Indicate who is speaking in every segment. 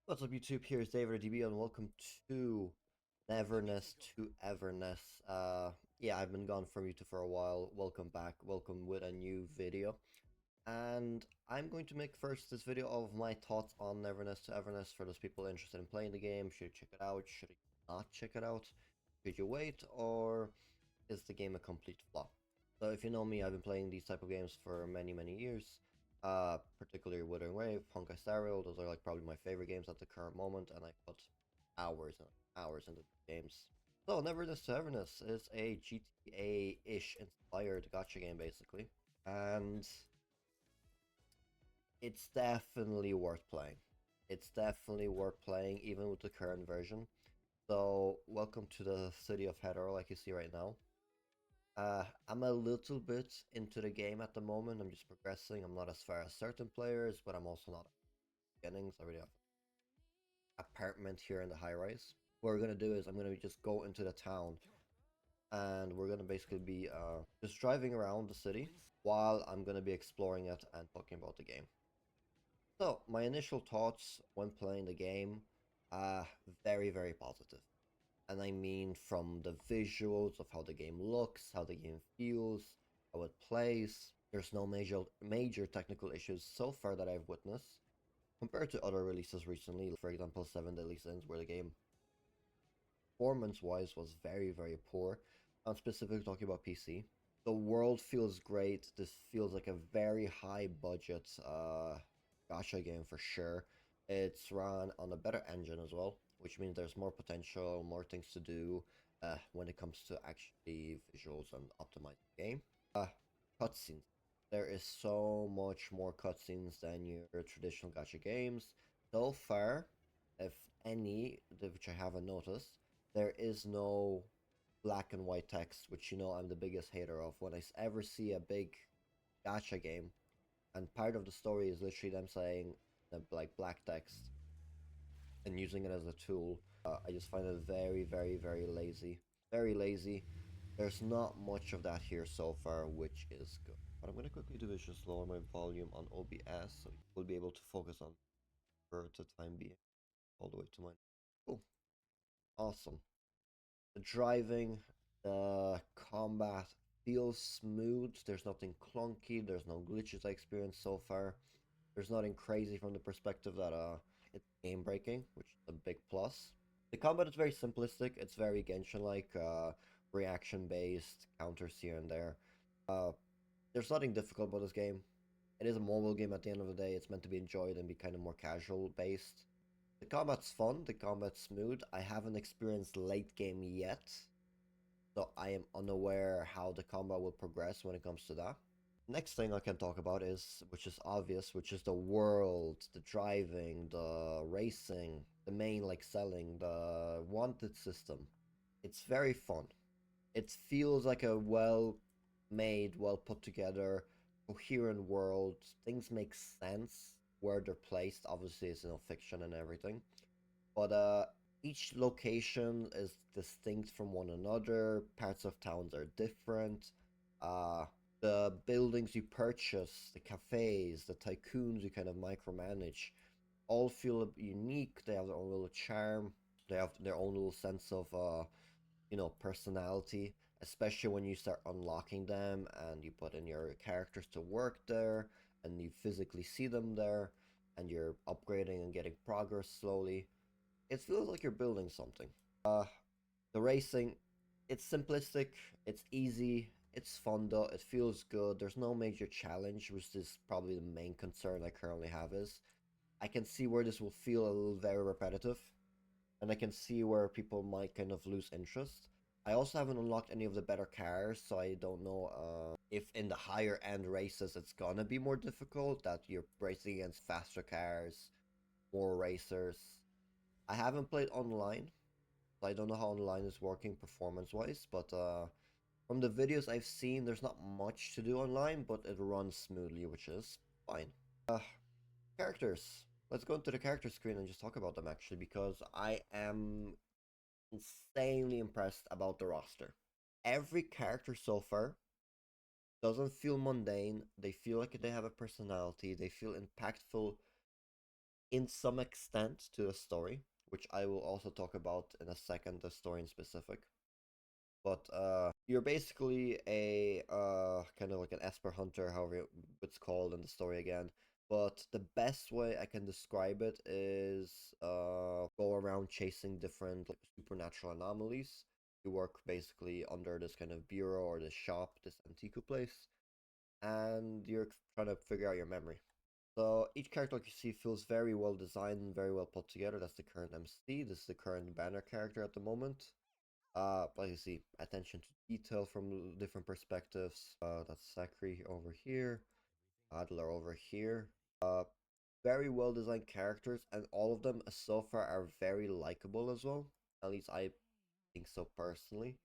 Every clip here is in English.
Speaker 1: What's up, YouTube? Here's David DBEE, and welcome to Neverness to Everness. Yeah, I've been gone from YouTube for a while. Welcome back. Welcome with a new video. And I'm going to make first this video of my thoughts on Neverness to Everness for those people interested in playing the game. Should you check it out? Should you not check it out? Should you wait? Or is the game a complete flop? So if you know me, I've been playing these type of games for many years. Particularly Wuthering Wave, Honkai Star Rail. Those are like probably my favorite games at the current moment, and I put hours and hours into the games. So Neverness to Everness is a GTA-ish inspired gacha game basically, and it's definitely worth playing. It's definitely worth playing even with the current version. So welcome to the city of Hedor, like you see right now. I'm a little bit into the game at the moment. I'm just progressing. I'm not as far as certain players, but I'm also not at the beginnings. I already have an apartment here in the high rise. What we're gonna do is I'm gonna just go into the town, and we're gonna basically be just driving around the city while I'm gonna be exploring it and talking about the game. So my initial thoughts when playing the game, uh, very positive. And I mean from the visuals of how the game looks, how the game feels, how it plays. There's no major technical issues so far that I've witnessed compared to other releases recently. For example, 7 Deadly Sins, where the game performance-wise was very poor. I'm specifically talking about PC. The world feels great. This feels like a very high budget gacha game for sure. It's run on a better engine as well, which means there's more potential, more things to do when it comes to actually visuals and optimizing the game. Uh, Cutscenes. There is so much more cutscenes than your traditional gacha games. So far, if any, which I haven't noticed, there is no black and white text, which you know I'm the biggest hater of. When I ever see a big gacha game, and part of the story is literally them saying like black text and using it as a tool, I just find it very lazy. Very lazy. There's not much of that here so far, which is good. What I'm going to quickly do is just lower my volume on OBS so we'll be able to focus on for the time being all the way to mine. Cool. Awesome. The driving, the combat feels smooth. There's nothing clunky. There's no glitches I experienced so far. There's nothing crazy from the perspective that it's game breaking, which is a big plus. The combat is very simplistic. It's very Genshin-like, reaction based, counters here and there. Uh, there's nothing difficult about this game. It is a mobile game at the end of the day. It's meant to be enjoyed and be kind of more casual based. The combat's fun, the combat's smooth. I haven't experienced late game yet, so I am unaware how the combat will progress when it comes to that. Next thing I can talk about is, which is obvious, which is the world, the driving, the racing, the main like selling, the wanted system. It's very fun. It feels like a well made, well put together, coherent world. Things make sense where they're placed. Obviously, it's fiction and everything, but each location is distinct from one another. Parts of towns are different. Uh, the buildings you purchase, the cafes, the tycoons you kind of micromanage, all feel unique. They have their own little charm. They have their own little sense of personality, especially when you start unlocking them and you put in your characters to work there and you physically see them there and you're upgrading and getting progress slowly. It feels like you're building something. Uh, the racing, it's simplistic, it's easy, it's fun though, it feels good. There's no major challenge, which is probably the main concern I currently have is I can see where this will feel a little very repetitive, and I can see where people might kind of lose interest. I also haven't unlocked any of the better cars, so I don't know if in the higher end races it's gonna be more difficult, that you're racing against faster cars, more racers. I haven't played online, so I don't know how online is working performance-wise, but from the videos I've seen, there's not much to do online, but it runs smoothly, which is fine. Uh, Characters. Let's go into the character screen and just talk about them actually, because I am insanely impressed about the roster. Every character so far doesn't feel mundane. They feel like they have a personality. They feel impactful in some extent to the story, which I will also talk about in a second, the story in specific. But you're basically a kind of like an Esper hunter, however it's called in the story again. But the best way I can describe it is go around chasing different like, supernatural anomalies. You work basically under this kind of bureau or this shop, this antique place, and you're trying to figure out your memory. So each character, like you see, feels very well designed and very well put together. That's the current MC. This is the current banner character at the moment. But you see, attention to detail from different perspectives. That's Sakri over here, Adler over here. Very well designed characters, and all of them so far are very likable as well. At least I think so personally.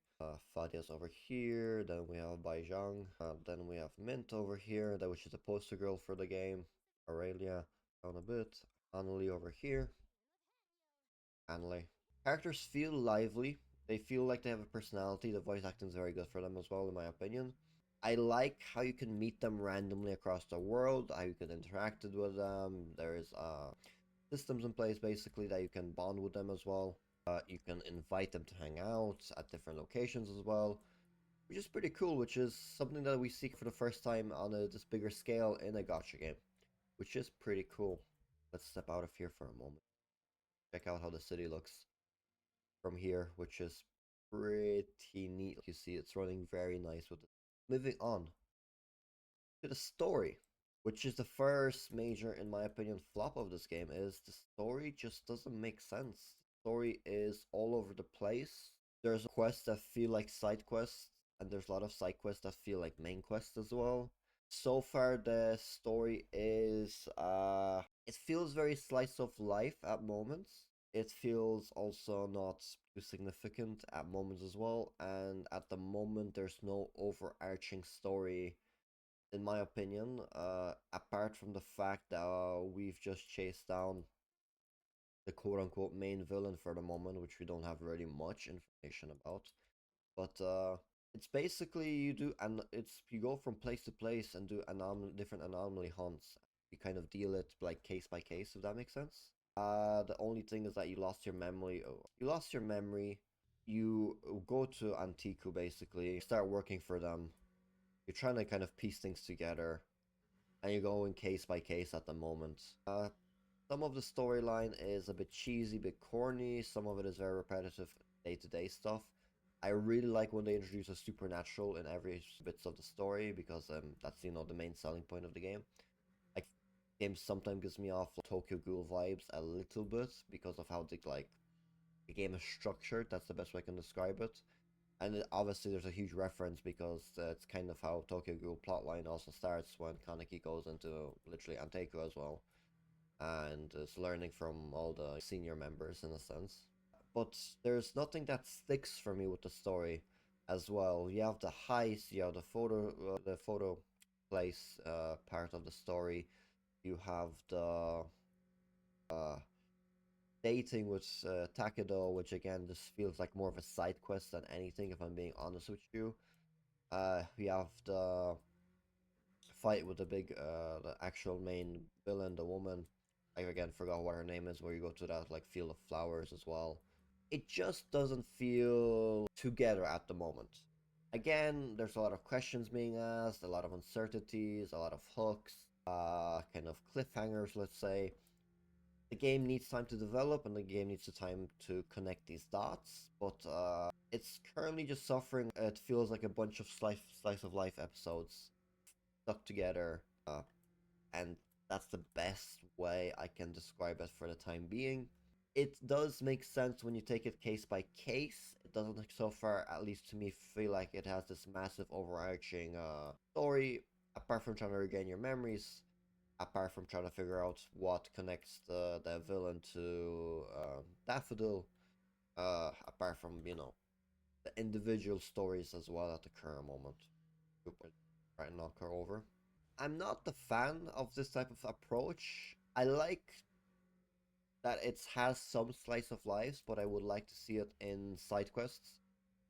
Speaker 1: Fadia's over here, then we have Baizhang, then we have Mint over here, that which is the poster girl for the game. Aurelia down a bit, Annalie over here. Annalie. Characters feel lively. They feel like they have a personality. The voice acting is very good for them as well, in my opinion. I like how you can meet them randomly across the world, how you can interact with them. There is systems in place basically that you can bond with them as well. You can invite them to hang out at different locations as well, which is pretty cool, which is something that we see for the first time on this bigger scale in a gacha game, which is pretty cool. Let's step out of here for a moment. Check out how the city looks from here, which is pretty neat. You see, it's running very nice with it. Moving on to the story, which is the first major, in my opinion, flop of this game, is the story just doesn't make sense. The story is all over the place. There's quests that feel like side quests, and there's a lot of side quests that feel like main quests as well. So far, the story is it feels very slice of life at moments. It feels also not too significant at moments as well, and at the moment, there's no overarching story in my opinion, apart from the fact that we've just chased down the quote unquote main villain for the moment, which we don't have really much information about. But it's basically you do, and it's you go from place to place and do different anomaly hunts. You kind of deal it like case by case, if that makes sense. The only thing is that you lost your memory. You lost your memory. You go to Antiku basically, start working for them. You're trying to kind of piece things together, and you're going case by case at the moment. Some of the storyline is a bit cheesy, a bit corny. Some of it is very repetitive day-to-day stuff. I really like when they introduce a supernatural in every bits of the story because that's the main selling point of the game. Like, game sometimes gives me off like, Tokyo Ghoul vibes a little bit because of how the game is structured. That's the best way I can describe it. And obviously, there's a huge reference because it's kind of how Tokyo Ghoul plotline also starts when Kaneki goes into literally Anteku as well, and is learning from all the senior members in a sense. But there's nothing that sticks for me with the story as well. You have the heist, you have the photo place part of the story. You have the uh, dating with Takedo, which again just feels like more of a side quest than anything, if I'm being honest with you. We have the fight with the actual main villain, the woman. I again forgot what her name is, where you go to that like field of flowers as well. It just doesn't feel together at the moment. Again, there's a lot of questions being asked, a lot of uncertainties, a lot of hooks, kind of cliffhangers, let's say. The game needs time to develop and the game needs the time to connect these dots, but it's currently just suffering. It feels like a bunch of slice of life episodes stuck together, and that's the best way I can describe it for the time being. It does make sense when you take it case by case. It doesn't so far, at least to me, feel like it has this massive overarching story, apart from trying to regain your memories, apart from trying to figure out what connects the villain to Daffodil, apart from, the individual stories as well at the current moment. Right, knock her over. I'm not the fan of this type of approach. I like that it has some slice of life, but I would like to see it in side quests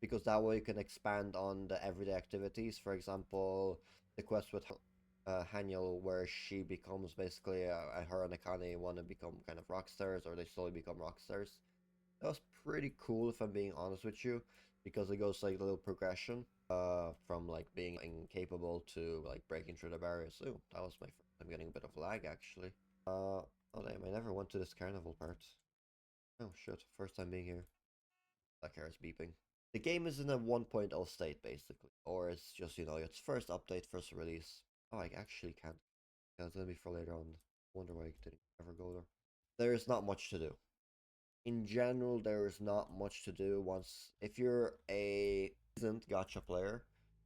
Speaker 1: because that way you can expand on the everyday activities. For example, the quest with Haniel, where she becomes basically her and Akane want to become kind of rock stars, or they slowly become rock stars. That was pretty cool, if I'm being honest with you, because it goes like a little progression, from like being incapable to like breaking through the barriers. Ooh, that was my first time getting a bit of lag actually. Oh damn, I never went to this carnival part. Oh shit, first time being here. That car is beeping. The game is in a 1.0 state basically, or it's just, you know, its first update, first release. Oh, I actually can't. Yeah, it's gonna be for later on. Wonder why I didn't ever go there. There's not much to do. In general, there is not much to do once. If you're a seasoned gacha player,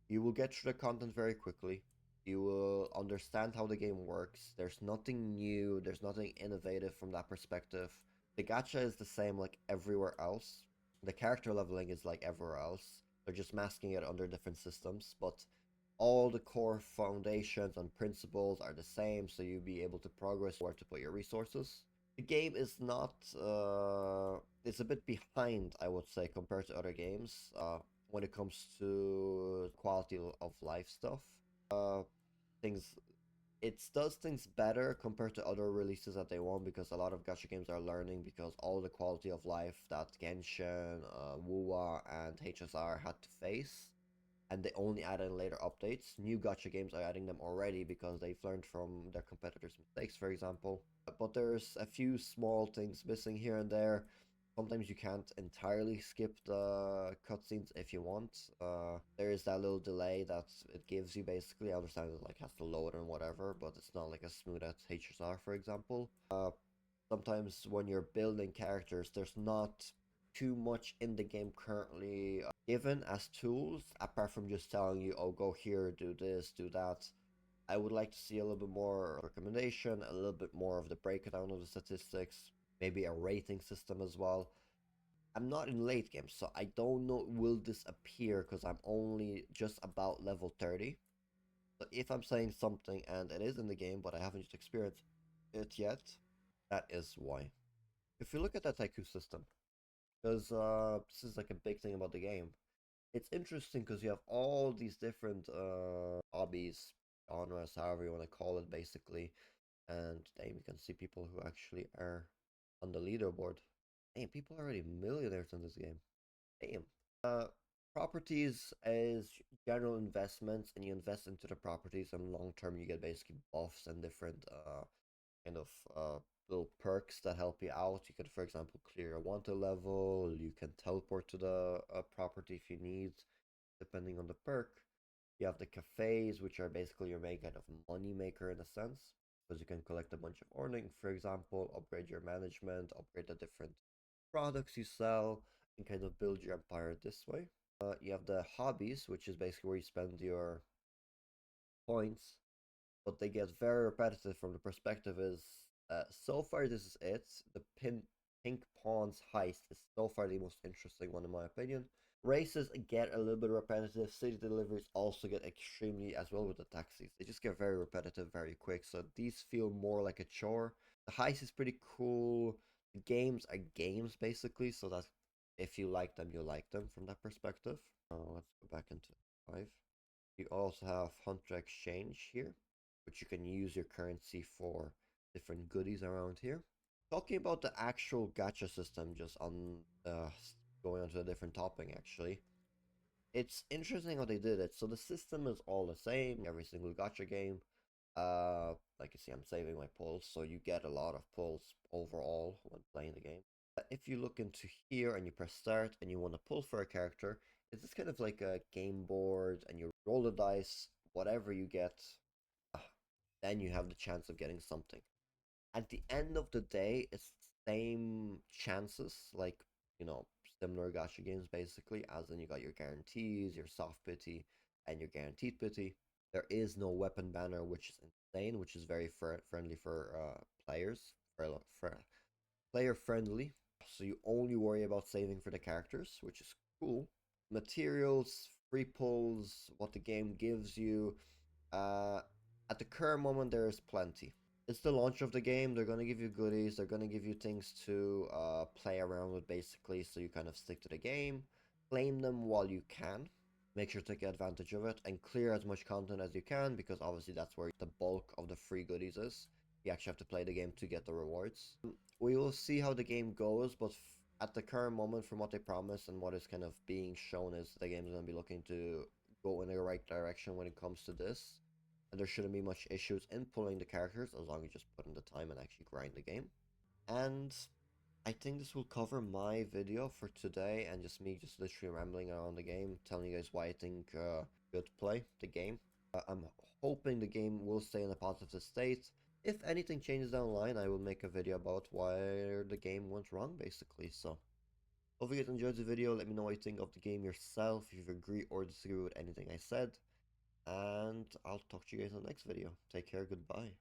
Speaker 1: you will get through the content very quickly. You will understand how the game works. There's nothing new, there's nothing innovative from that perspective. The gacha is the same like everywhere else. The character leveling is like everywhere else. They're just masking it under different systems, but all the core foundations and principles are the same, so you'll be able to progress where to put your resources. The game is not, it's a bit behind, I would say, compared to other games, when it comes to quality of life stuff. Uh, things, it does things better compared to other releases that they want, because a lot of gacha games are learning, because all the quality of life that Genshin, Wuwa, and HSR had to face, and they only add in later updates. New gacha games are adding them already because they've learned from their competitors' mistakes, for example. But there's a few small things missing here and there. Sometimes you can't entirely skip the cutscenes if you want. There is that little delay that it gives you basically. I understand it like has to load and whatever, but it's not like as smooth as HSR, for example. Sometimes when you're building characters, there's not too much in the game currently given as tools, apart from just telling you, oh, go here, do this, do that. I would like to see a little bit more recommendation, a little bit more of the breakdown of the statistics, maybe a rating system as well. I'm not in late game, so I don't know will this appear because I'm only just about level 30. So if I'm saying something and it is in the game, but I haven't just experienced it yet, that is why. If you look at that Taiku system, because this is like a big thing about the game, it's interesting because you have all these different hobbies, genres, however you want to call it, basically. And damn, you can see people who actually are on the leaderboard. Damn, people are already millionaires in this game. Damn. Uh, Properties is general investments, and you invest into the properties, and long term you get basically buffs and different kind of little perks that help you out. You can, for example, clear a wanted level. You can teleport to the property if you need, depending on the perk. You have the cafes, which are basically your main kind of money maker in a sense, because you can collect a bunch of earning, for example, upgrade your management, upgrade the different products you sell, and kind of build your empire this way. You have the hobbies, which is basically where you spend your points, but they get very repetitive from the perspective is, so far this is it. The Pink Pawns heist is so far the most interesting one in my opinion. Races get a little bit repetitive. City deliveries also get extremely, as well with the taxis. They just get very repetitive very quick. So these feel more like a chore. The heist is pretty cool. The games are games basically. So that if you like them, you like them from that perspective. Let's go back into 5. You also have Hunter Exchange here, which you can use your currency for different goodies around here. Talking about the actual gacha system, just on going on to a different topic actually. It's interesting how they did it. So the system is all the same, every single gacha game. Like you see, I'm saving my pulls, so you get a lot of pulls overall when playing the game. If you look into here and you press start and you want to pull for a character, it's just kind of like a game board, and you roll the dice, whatever you get, then you have the chance of getting something. At the end of the day, it's the same chances, like, you know, similar gacha games basically, as in you got your guarantees, your soft pity, and your guaranteed pity. There is no weapon banner, which is insane, which is very friendly for players, for player friendly. So you only worry about saving for the characters, which is cool. Materials, free pulls, what the game gives you. Uh, at the current moment, there is plenty. It's the launch of the game. They're gonna give you goodies. They're gonna give you things to play around with, basically. So you kind of stick to the game, claim them while you can. Make sure to take advantage of it and clear as much content as you can, because obviously that's where the bulk of the free goodies is. You actually have to play the game to get the rewards. We will see how the game goes, but at the current moment, from what they promise and what is kind of being shown, is the game is going to be looking to go in the right direction when it comes to this. And there shouldn't be much issues in pulling the characters as long as you just put in the time and actually grind the game. And I think this will cover my video for today, and just me just literally rambling around the game, telling you guys why I think good play the game. I'm hoping the game will stay in a positive state. If anything changes down the line, I will make a video about why the game went wrong, basically. So, hope you guys enjoyed the video. Let me know what you think of the game yourself, if you agree or disagree with anything I said. And I'll talk to you guys in the next video. Take care, goodbye.